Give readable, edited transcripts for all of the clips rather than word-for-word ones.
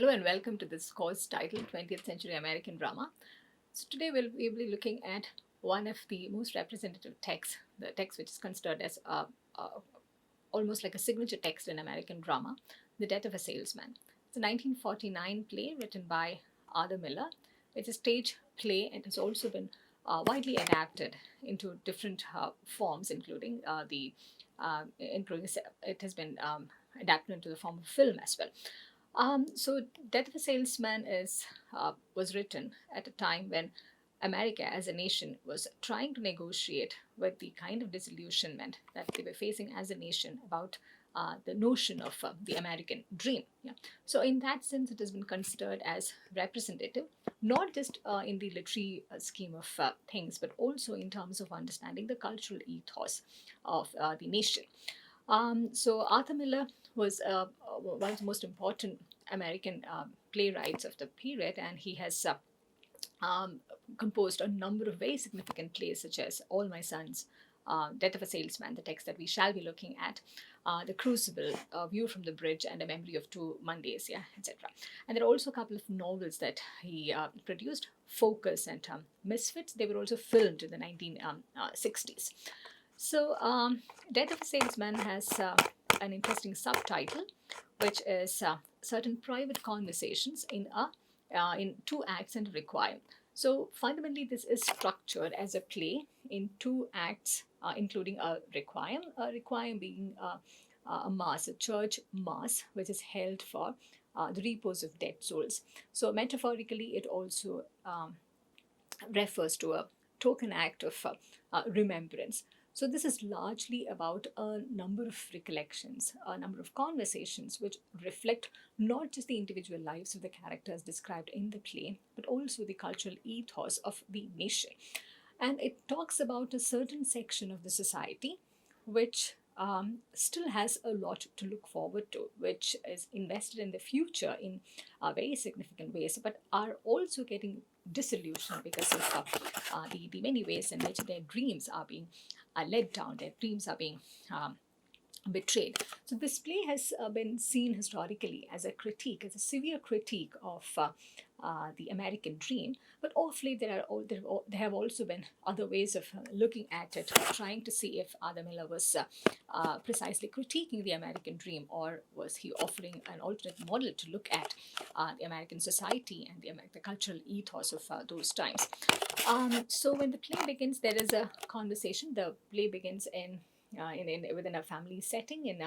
Hello and welcome to this course titled 20th Century American Drama. So today we'll be looking at one of the most representative texts, the text which is considered as almost like a signature text in American drama, The Death of a Salesman. It's a 1949 play written by Arthur Miller. It's a stage play and has also been widely adapted into different forms, including it has been adapted into the form of film as well. So Death of a Salesman was written at a time when America as a nation was trying to negotiate with the kind of disillusionment that they were facing as a nation about the notion of the American dream. Yeah. So in that sense, it has been considered as representative, not just in the literary scheme of things, but also in terms of understanding the cultural ethos of the nation. So Arthur Miller was one of the most important American playwrights of the period, and he has composed a number of very significant plays, such as All My Sons, Death of a Salesman, the text that we shall be looking at, The Crucible, View from the Bridge, and A Memory of Two Mondays, yeah, etc. And there are also a couple of novels that he produced, Focus and Misfits. They were also filmed in the 1960s. So, Death of a Salesman has an interesting subtitle, which is certain private conversations in two acts and a requiem. So fundamentally, this is structured as a play in two acts, including a requiem being a mass, a church mass, which is held for the repose of dead souls. So metaphorically, it also refers to a token act of remembrance. So this is largely about a number of recollections, a number of conversations which reflect not just the individual lives of the characters described in the play, but also the cultural ethos of the nation. And it talks about a certain section of the society which still has a lot to look forward to, which is invested in the future in very significant ways, but are also getting disillusioned because of the many ways in which their dreams are being let down, their dreams are being betrayed. So this play has been seen historically as a critique, as a severe critique of the American dream. But of late, there have also been other ways of looking at it, trying to see if Arthur Miller was precisely critiquing the American dream, or was he offering an alternate model to look at the American society and the cultural ethos of those times. So when the play begins, there is a conversation. The play begins within a family setting,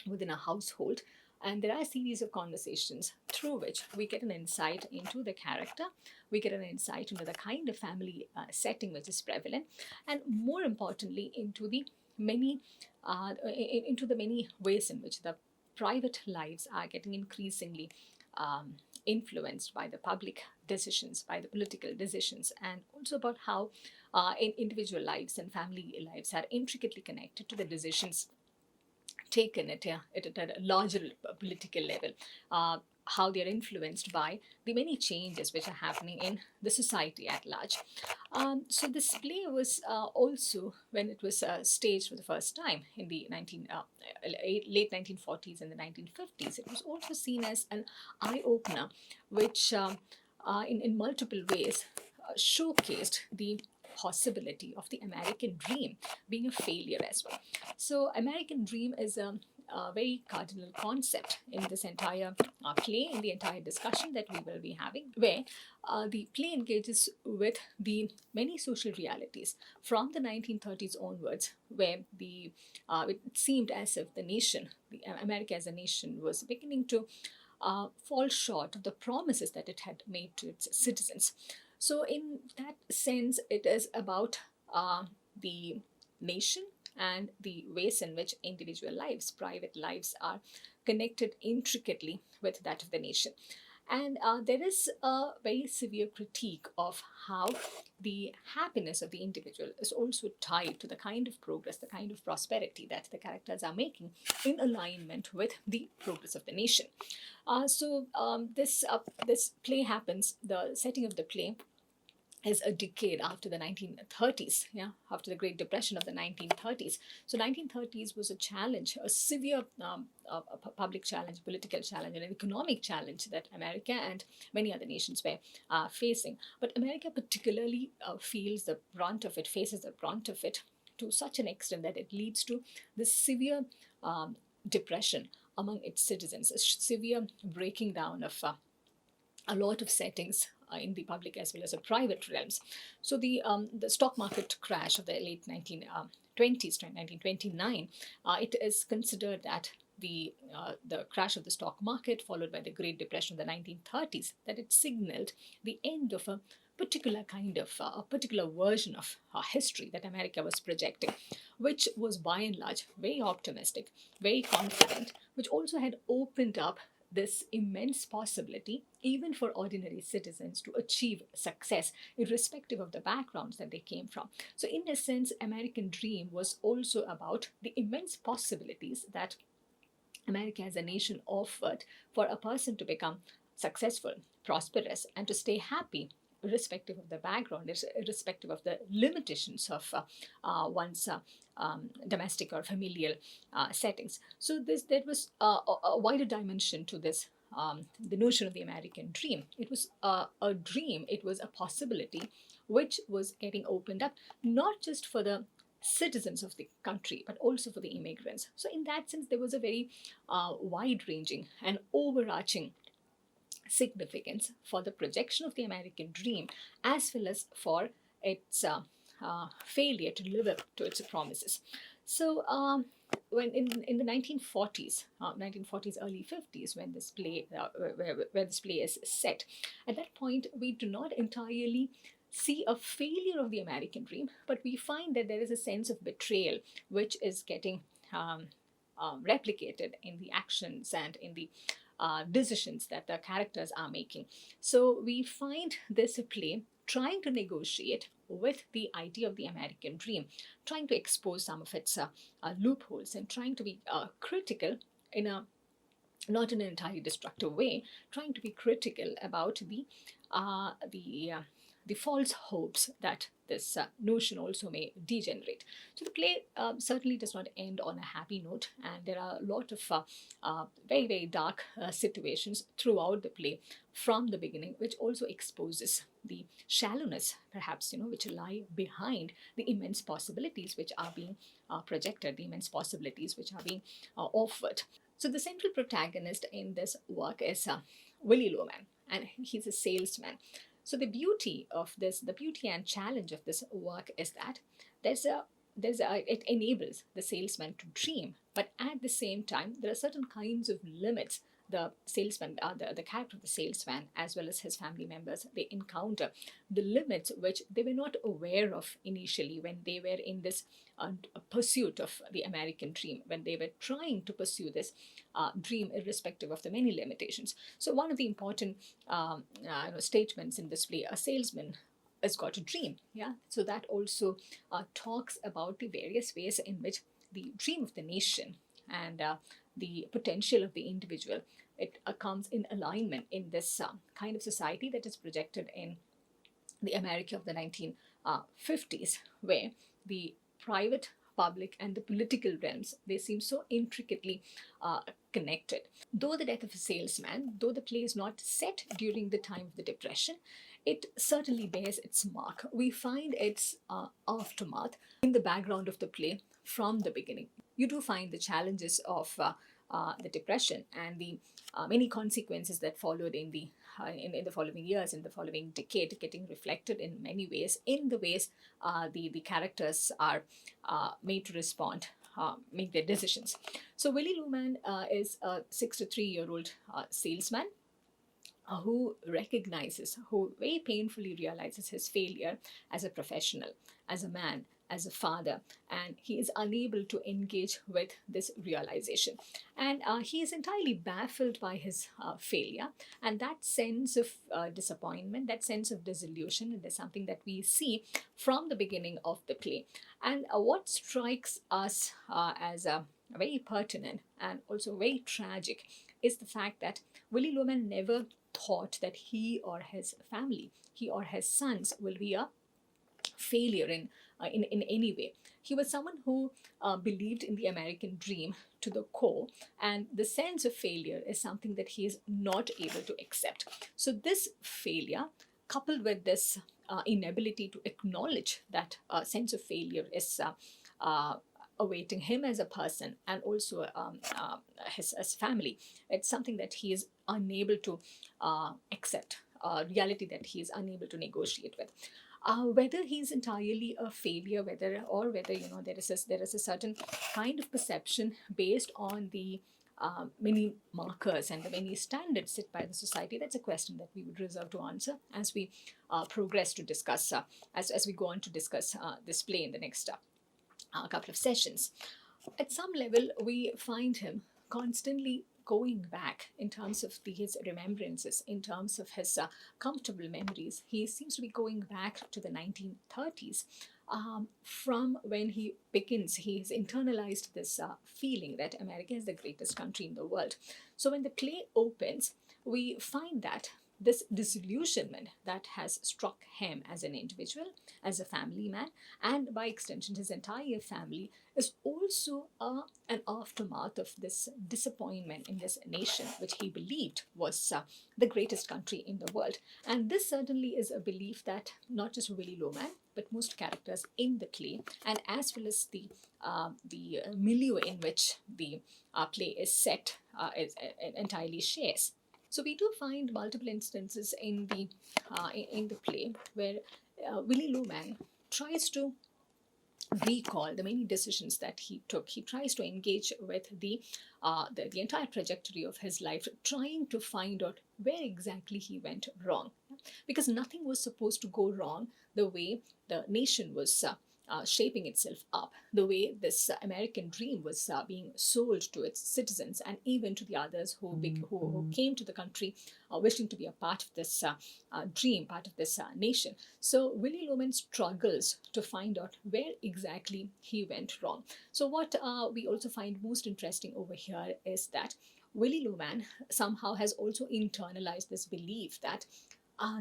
within a household, and there are a series of conversations through which we get an insight into the character, we get an insight into the kind of family setting which is prevalent, and more importantly, into the many ways in which the private lives are getting increasingly influenced by the public decisions, by the political decisions, and also about how individual lives and family lives are intricately connected to the decisions taken at a larger political level, how they are influenced by the many changes which are happening in the society at large. So this play was also, when it was staged for the first time in the late 1940s and the 1950s, it was also seen as an eye-opener, which in multiple ways showcased the possibility of the American dream being a failure as well. So American dream is a very cardinal concept in this entire play, in the entire discussion that we will be having, where the play engages with the many social realities from the 1930s onwards, where it seemed as if America as a nation, was beginning to fall short of the promises that it had made to its citizens. So in that sense, it is about the nation and the ways in which individual lives, private lives, are connected intricately with that of the nation. And there is a very severe critique of how the happiness of the individual is also tied to the kind of progress, the kind of prosperity that the characters are making in alignment with the progress of the nation. So this play happens, the setting of the play is a decade after the 1930s, yeah, after the Great Depression of the 1930s. So 1930s was a challenge, a severe public challenge, political challenge, and an economic challenge that America and many other nations were facing. But America particularly feels the brunt of it, faces the brunt of it to such an extent that it leads to this severe depression among its citizens, a severe breaking down of a lot of settings in the public as well as the private realms. So the stock market crash of the late 1920s, 1929, it is considered that the crash of the stock market, followed by the Great Depression of the 1930s, that it signaled the end of a particular kind of a particular version of history that America was projecting, which was by and large very optimistic, very confident, which also had opened up this immense possibility, even for ordinary citizens, to achieve success, irrespective of the backgrounds that they came from. So, in a sense, American Dream was also about the immense possibilities that America as a nation offered for a person to become successful, prosperous, and to stay happy, irrespective of the background, irrespective of the limitations of one's domestic or familial settings. So there was a wider dimension to this. The notion of the American dream. It was a dream. It was a possibility, which was getting opened up, not just for the citizens of the country, but also for the immigrants. So, in that sense, there was a very wide ranging and overarching significance for the projection of the American dream, as well as for its failure to live up to its promises. So, when in the 1940s, 1940s, early 50s, when this play, where this play is set, at that point, we do not entirely see a failure of the American dream, but we find that there is a sense of betrayal which is getting replicated in the actions and in the decisions that the characters are making. So we find this play trying to negotiate with the idea of the American dream, trying to expose some of its loopholes and trying to be critical in a not in an entirely destructive way, trying to be critical about the false hopes that this notion also may degenerate. So the play certainly does not end on a happy note, and there are a lot of very, very dark situations throughout the play from the beginning, which also exposes the shallowness, perhaps, which lie behind the immense possibilities which are being projected, the immense possibilities which are being offered. So the central protagonist in this work is Willy Loman, and he's a salesman. So the beauty of this, the beauty and challenge of this work is that it enables the salesman to dream, but at the same time, there are certain kinds of limits the salesman, the character of the salesman, as well as his family members, they encounter the limits which they were not aware of initially when they were in this pursuit of the American dream, when they were trying to pursue this dream, irrespective of the many limitations. So, one of the important statements in this play, a salesman has got a dream. Yeah, so that also talks about the various ways in which the dream of the nation and the potential of the individual, it comes in alignment in this kind of society that is projected in the America of the 1950s, where the private, public, and the political realms, they seem so intricately connected. Though The Death of a Salesman, though the play is not set during the time of the Depression, it certainly bears its mark. We find its aftermath in the background of the play from the beginning. You do find the challenges of the Depression and the many consequences that followed in the following years, in the following decade, getting reflected in many ways, in the ways the characters are made to respond, make their decisions. So Willy Loman is a 63-year-old salesman who recognizes, who very painfully realizes his failure as a professional, as a man, as a father, and he is unable to engage with this realization. And he is entirely baffled by his failure, and that sense of disappointment, that sense of disillusion, and is something that we see from the beginning of the play. And what strikes us as very pertinent and also very tragic is the fact that Willy Loman never thought that he or his family, he or his sons will be a failure in any way. He was someone who believed in the American dream to the core, and the sense of failure is something that he is not able to accept. So, this failure, coupled with this inability to acknowledge that sense of failure, is uh, awaiting him as a person and also his family. It's something that he is unable to accept, a reality that he is unable to negotiate with. Whether he's entirely a failure, whether there is a certain kind of perception based on the many markers and the many standards set by the society, that's a question that we would reserve to answer as we progress to discuss, as we go on to discuss this play in the next couple of sessions. At some level, we find him constantly going back in terms of his remembrances, in terms of his comfortable memories. He seems to be going back to the 1930s. From when he begins, he's internalized this feeling that America is the greatest country in the world. So when the play opens, we find that this disillusionment that has struck him as an individual, as a family man, and by extension his entire family, is also an aftermath of this disappointment in this nation, which he believed was the greatest country in the world. And this certainly is a belief that not just Willy Loman, but most characters in the play, and as well as the milieu in which the play is set, is entirely shares. So we do find multiple instances in the play where Willy Loman tries to recall the many decisions that he took. He tries to engage with the entire trajectory of his life, trying to find out where exactly he went wrong, because nothing was supposed to go wrong the way the nation was shaping itself up, the way this American dream was being sold to its citizens and even to the others who came to the country wishing to be a part of this dream, part of this nation. So Willy Loman struggles to find out where exactly he went wrong. So what we also find most interesting over here is that Willy Loman somehow has also internalized this belief that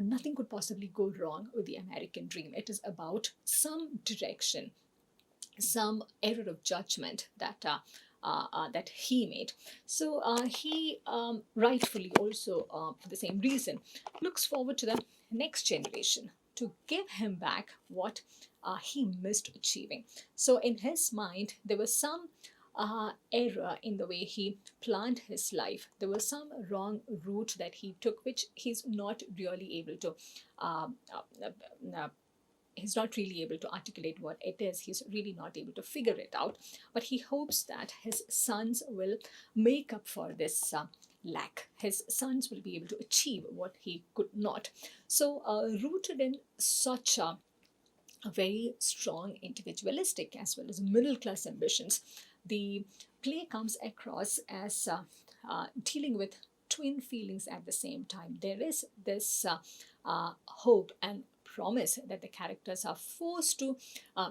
nothing could possibly go wrong with the American dream. It is about some direction, some error of judgment that he made. So he rightfully also, for the same reason, looks forward to the next generation to give him back what he missed achieving. So in his mind, there was some error in the way he planned his life. There was some wrong route that he took, which he's not really able to. He's not really able to articulate what it is. He's really not able to figure it out. But he hopes that his sons will make up for this lack. His sons will be able to achieve what he could not. So, rooted in such a very strong individualistic as well as middle class ambitions, the play comes across as dealing with twin feelings at the same time. There is this hope and promise that the characters are forced to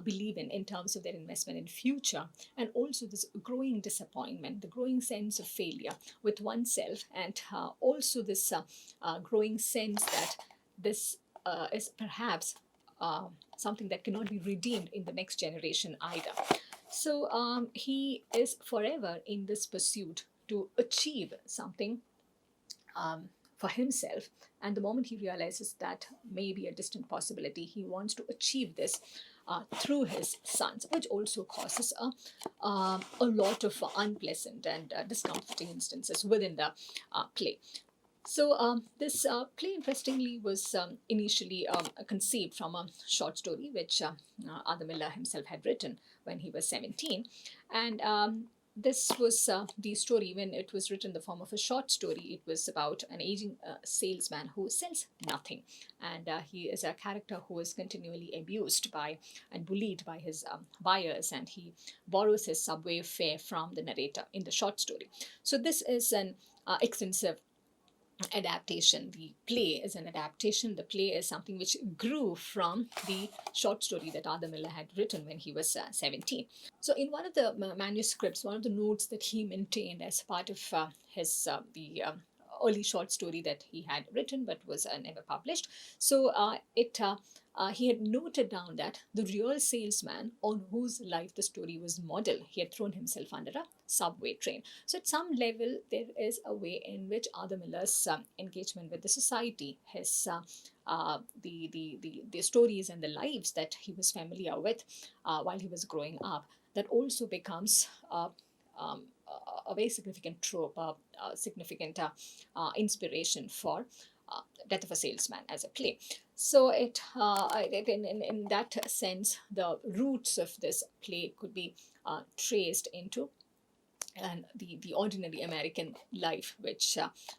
believe in terms of their investment in future, and also this growing disappointment, the growing sense of failure with oneself, and also this growing sense that this is perhaps something that cannot be redeemed in the next generation either. So he is forever in this pursuit to achieve something for himself. And the moment he realizes that may be a distant possibility, he wants to achieve this through his sons, which also causes a lot of unpleasant and discomforting instances within the play. So this play, interestingly, was initially conceived from a short story which Arthur Miller himself had written when he was 17. And this was the story. When it was written in the form of a short story, it was about an aging salesman who sells nothing. And he is a character who is continually abused by and bullied by his buyers, and he borrows his subway fare from the narrator in the short story. So this is an extensive adaptation. The play is an adaptation. The play is something which grew from the short story that Arthur Miller had written when he was 17. So in one of the manuscripts, one of the notes that he maintained as part of his early short story that he had written but was never published. So he had noted down that the real salesman on whose life the story was modeled, he had thrown himself under a subway train. So at some level, there is a way in which Arthur Miller's engagement with the society, his the stories and the lives that he was familiar with while he was growing up, that also becomes um, a very significant trope, a significant inspiration for Death of a Salesman as a play. So in that sense, the roots of this play could be traced into and the ordinary American life, which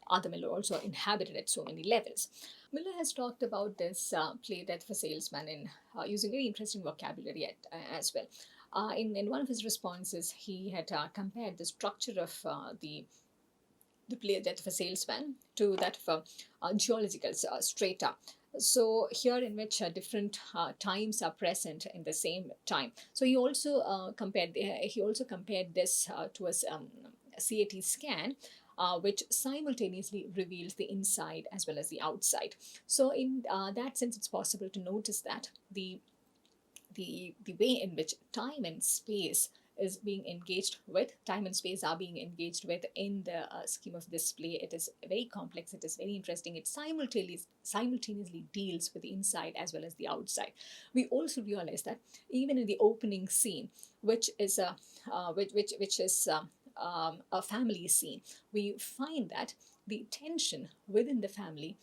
Arthur Miller also inhabited at so many levels. Miller has talked about this play Death of a Salesman in using very interesting vocabulary as well. In one of his responses, he had compared the structure of the play Death of a Salesman to that of a geological strata. So here, in which different times are present in the same time. So he also compared this to a CAT scan, which simultaneously reveals the inside as well as the outside. So in that sense, it's possible to notice that the way in which time and space is being engaged with, time and space are being engaged with in the scheme of this play. It is very complex, it is very interesting. It simultaneously deals with the inside as well as the outside. We also realize that even in the opening scene, which is a family scene, we find that the tension within the family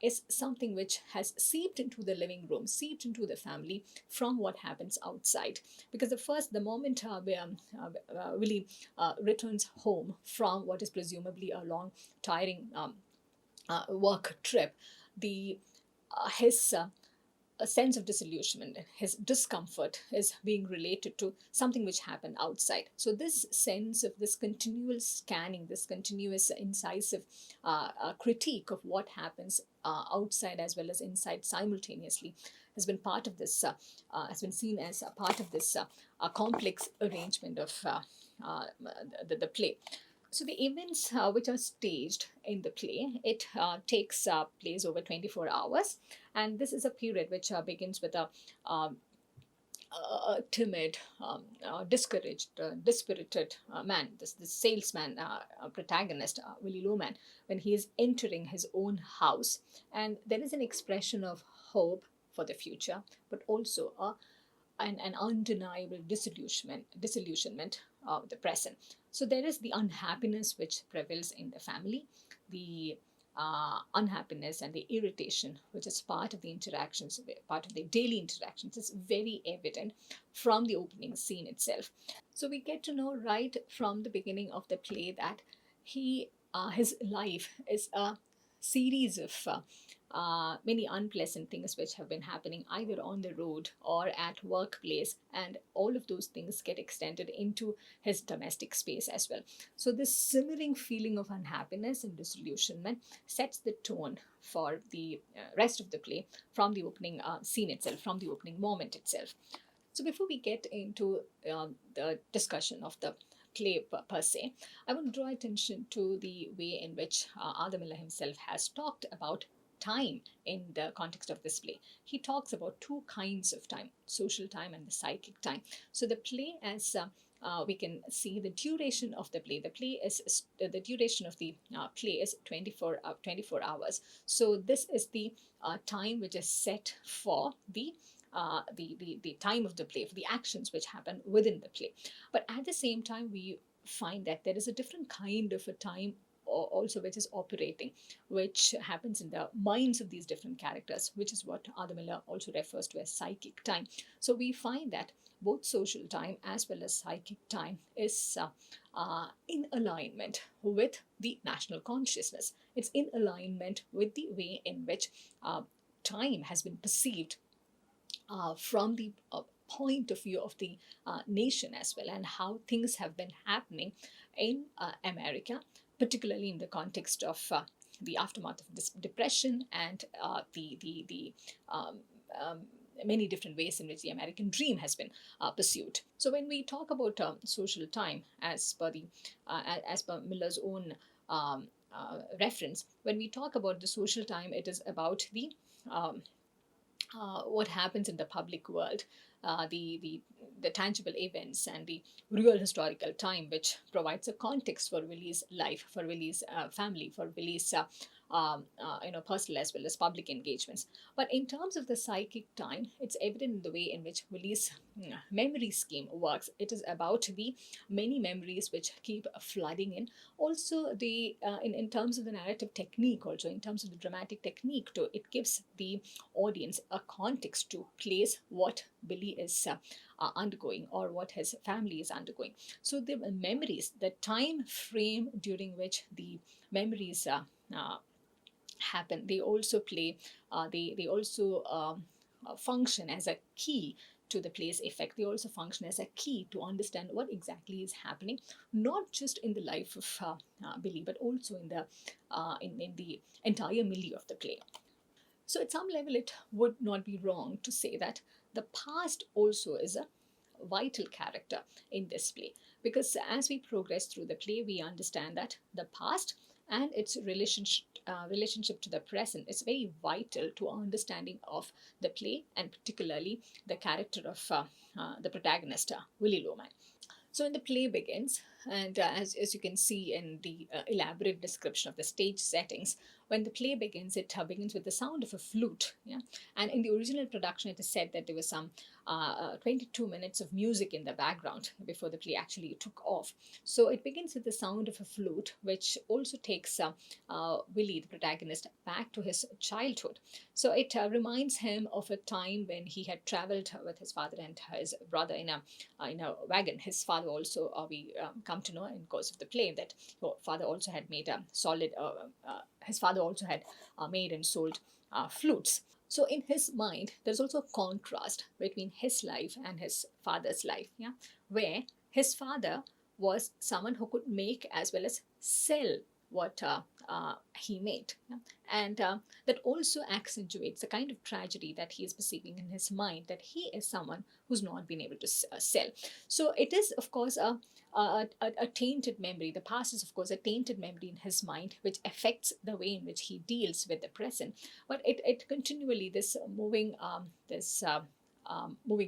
is something which has seeped into the living room, seeped into the family from what happens outside. Because the moment Willie returns home from what is presumably a long, tiring work trip, the his a sense of disillusionment, his discomfort is being related to something which happened outside. So, this sense of this continual scanning, this continuous incisive critique of what happens outside as well as inside simultaneously has been part of this, has been seen as a part of this complex arrangement of the play. So the events which are staged in the play, it takes place over 24 hours, and this is a period which begins with um, timid, discouraged, dispirited man, this salesman protagonist, Willie Loman, when he is entering his own house, and there is an expression of hope for the future, but also an undeniable disillusionment of the present. So there is the unhappiness which prevails in the family, the unhappiness and the irritation, which is part of the interactions, part of the daily interactions, is very evident from the opening scene itself. So we get to know right from the beginning of the play that his life is a series of many unpleasant things which have been happening either on the road or at workplace, and all of those things get extended into his domestic space as well. So this simmering feeling of unhappiness and disillusionment sets the tone for the rest of the play from the opening scene itself, from the opening moment itself. So before we get into the discussion of the play per se, I want to draw attention to the way in which Arthur Miller himself has talked about time in the context of this play. He talks about two kinds of time, social time and the psychic time. So the play, as we can see the duration of the play. The duration of the play is 24 hours. So this is the time which is set for the time of the play, for the actions which happen within the play. But at the same time, we find that there is a different kind of a time also which is operating, which happens in the minds of these different characters, which is what Arthur Miller also refers to as psychic time. So we find that both social time as well as psychic time is in alignment with the national consciousness. It's in alignment with the way in which time has been perceived from the point of view of the nation as well, and how things have been happening in America, particularly in the context of the aftermath of this depression and the many different ways in which the American dream has been pursued. So when we talk about social time, as per Miller's own reference, when we talk about the social time, it is about the um, what happens in the public world, the tangible events and the real historical time, which provides a context for Willie's life, for Willie's family, for Willie's personal as well as public engagements. But in terms of the psychic time, it's evident in the way in which Willie's memory scheme works. It is about the many memories which keep flooding in. Also, in terms of the narrative technique, also in terms of the dramatic technique, too, it gives the audience a context to place what Billy is undergoing or what his family is undergoing. So the memories, the time frame during which the memories happen, they also play, they also function as a key to the play's effect. They also function as a key to understand what exactly is happening, not just in the life of Billy, but also in the entire milieu of the play. So, at some level, it would not be wrong to say that the past also is a vital character in this play, because as we progress through the play, we understand that the past and its relationship to the present is very vital to our understanding of the play, and particularly the character of the protagonist, Willie Loman. So, when the play begins, and as you can see in the elaborate description of the stage settings, when the play begins, it begins with the sound of a flute. Yeah? And in the original production, it is said that there was some 22 minutes of music in the background before the play actually took off. So, it begins with the sound of a flute, which also takes Willie, the protagonist, back to his childhood. So, it reminds him of a time when he had traveled with his father and his brother in a wagon. His father also, we come to know in course of the play that his father also had made a solid. His father also had made and sold flutes. So in his mind, there's also a contrast between his life and his father's life. Yeah, where his father was someone who could make as well as sell what he made. Yeah? And that also accentuates the kind of tragedy that he is perceiving in his mind, that he is someone who's not been able to sell. So it is, of course, a tainted memory. The past is, of course, a tainted memory in his mind, which affects the way in which he deals with the present. But it continually, moving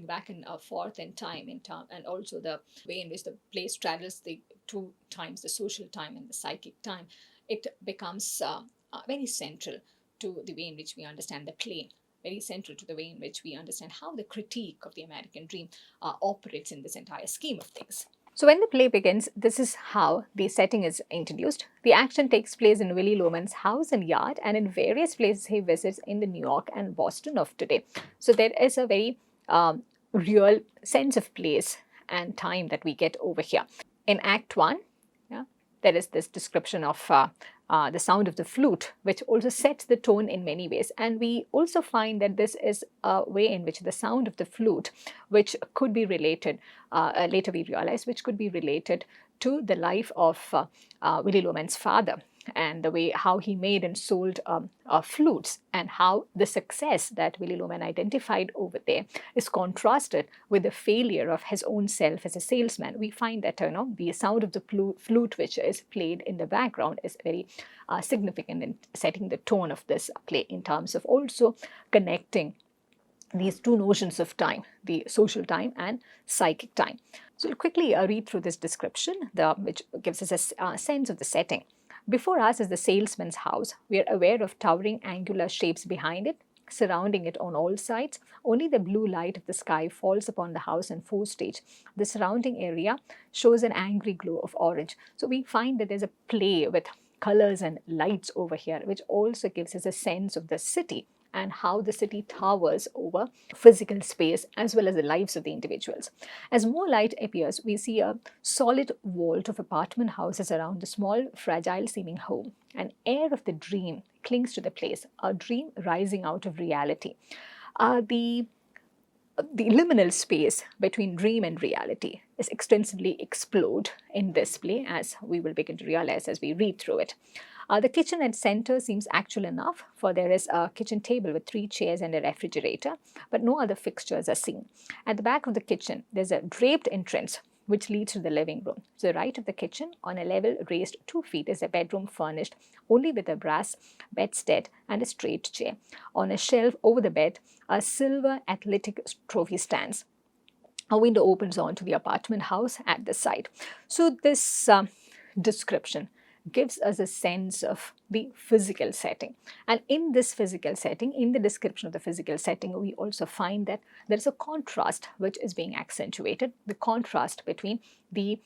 back and forth in time, and also the way in which the play straddles the two times, the social time and the psychic time, it becomes very central to the way in which we understand the play, very central to the way in which we understand how the critique of the American dream operates in this entire scheme of things. So when the play begins, this is how the setting is introduced. The action takes place in Willie Loman's house and yard, and in various places he visits in the New York and Boston of today. So there is a very real sense of place and time that we get over here. In Act 1, yeah, there is this description of the sound of the flute, which also sets the tone in many ways. And we also find that this is a way in which the sound of the flute, which could be related, later we realize, which could be related to the life of Willie Loman's father, and the way how he made and sold flutes, and how the success that Willie Loman identified over there is contrasted with the failure of his own self as a salesman. We find that the sound of the flute which is played in the background is very significant in setting the tone of this play, in terms of also connecting these two notions of time, the social time and psychic time. So we'll quickly read through this description, which gives us a sense of the setting. Before us is the salesman's house. We are aware of towering angular shapes behind it, surrounding it on all sides. Only the blue light of the sky falls upon the house and forestage. The surrounding area shows an angry glow of orange. So we find that there's a play with colors and lights over here, which also gives us a sense of the city and how the city towers over physical space as well as the lives of the individuals. As more light appears, we see a solid vault of apartment houses around the small, fragile seeming home. An air of the dream clings to the place, a dream rising out of reality. The liminal space between dream and reality is extensively explored in this play, as we will begin to realize as we read through it. The kitchen at center seems actual enough, for there is a kitchen table with 3 chairs and a refrigerator, but no other fixtures are seen. At the back of the kitchen, there's a draped entrance which leads to the living room. To the right of the kitchen, on a level raised 2 feet, is a bedroom furnished only with a brass bedstead and a straight chair. On a shelf over the bed, a silver athletic trophy stands. A window opens onto the apartment house at the side. So this description gives us a sense of the physical setting. And in this physical setting, in the description of the physical setting, we also find that there is a contrast which is being accentuated, the contrast between the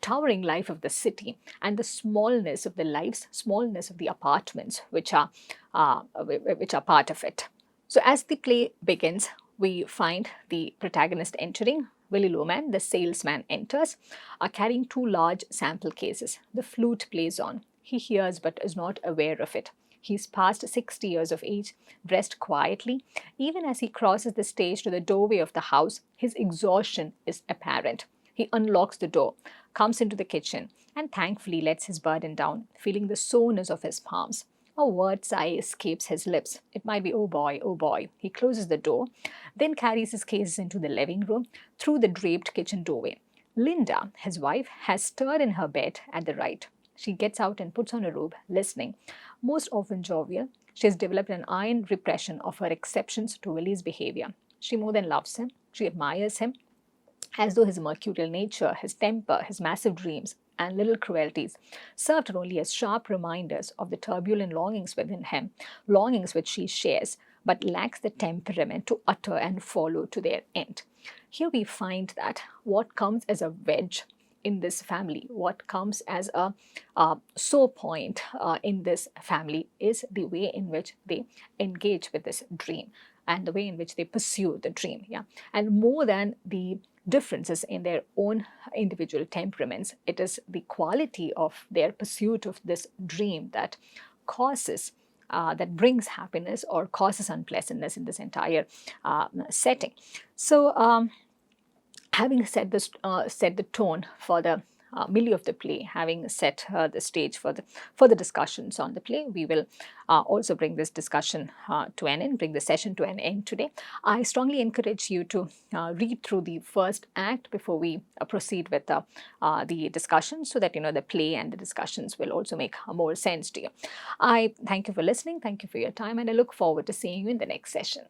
towering life of the city and the smallness of the lives, smallness of the apartments which are part of it. So as the play begins, we find the protagonist entering. Willy Loman, the salesman, enters, carrying 2 large sample cases. The flute plays on. He hears but is not aware of it. He's past 60 years of age, dressed quietly. Even as he crosses the stage to the doorway of the house, his exhaustion is apparent. He unlocks the door, comes into the kitchen, and thankfully lets his burden down, feeling the soreness of his palms. A word sigh escapes his lips. It might be, oh boy, oh boy. He closes the door, then carries his cases into the living room through the draped kitchen doorway. Linda, his wife, has stirred in her bed at the right. She gets out and puts on a robe, listening. Most often jovial, she has developed an iron repression of her exceptions to Willy's behavior. She more than loves him. She admires him, as though his mercurial nature, his temper, his massive dreams, and little cruelties served her only as sharp reminders of the turbulent longings within him, longings which she shares, but lacks the temperament to utter and follow to their end. Here we find that what comes as a wedge in this family, what comes as a sore point in this family is the way in which they engage with this dream and the way in which they pursue the dream. Yeah, and more than the differences in their own individual temperaments, it is the quality of their pursuit of this dream that causes that brings happiness or causes unpleasantness in this entire setting. So having set this set the tone for the milieu of the play, having set the stage for the discussions on the play, we will also bring this discussion to an end, bring the session to an end today. I strongly encourage you to read through the first act before we proceed with the discussion, so that the play and the discussions will also make more sense to you. I thank you for listening, thank you for your time, and I look forward to seeing you in the next session.